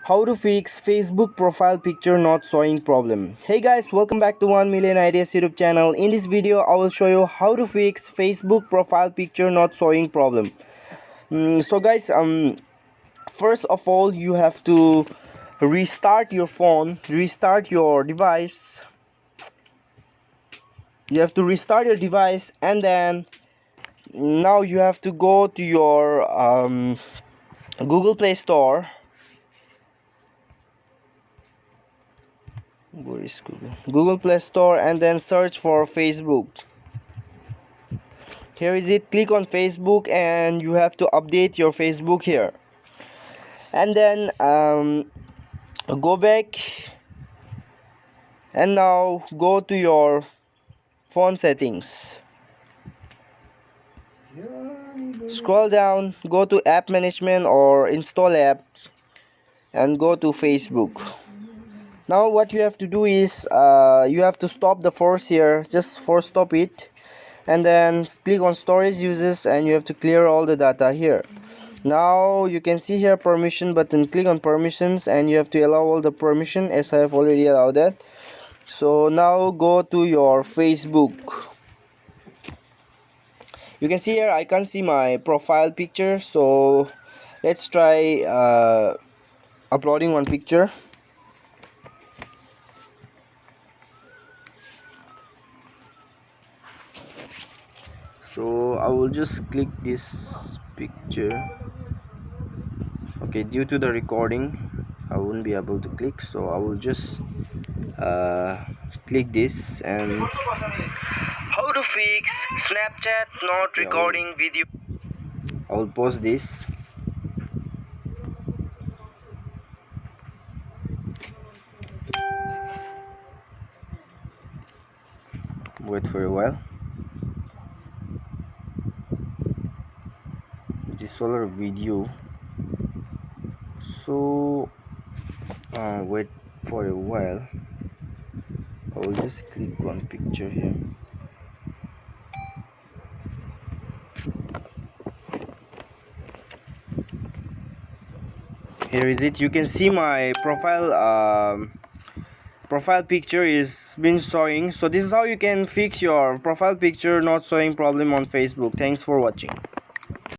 How to fix Facebook profile picture not showing problem. Hey guys, welcome back to 1 Million Ideas YouTube channel. In this video I will show you how to fix Facebook profile picture not showing problem. So guys, first of all you have to restart your phone, restart your device. You have to restart your device, and then now you have to go to your Google Play Store. Where is Google Play Store, and then search for Facebook. Here is it. Click on Facebook and you have to update your Facebook here, and then go back, and now go to your phone settings. Scroll down, go to app management or install app, and go to Facebook. Now what you have to do is you have to stop the force here, just force stop it, and then click on storage uses, and you have to clear all the data here. Now you can see here permission button. Click on permissions and you have to allow all the permission, as I have already allowed that. So now go to your Facebook. You can see here I can't see my profile picture, so let's try uploading one picture. So I will just click this picture. Okay, due to the recording I won't be able to click, so I will just click this. And how to fix Snapchat not recording video. I will pause this. Wait for a while. This solar video. So wait for a while. I will just click one picture here. Here is it. You can see my profile picture is been showing. So this is how you can fix your profile picture not showing problem on Facebook. Thanks for watching.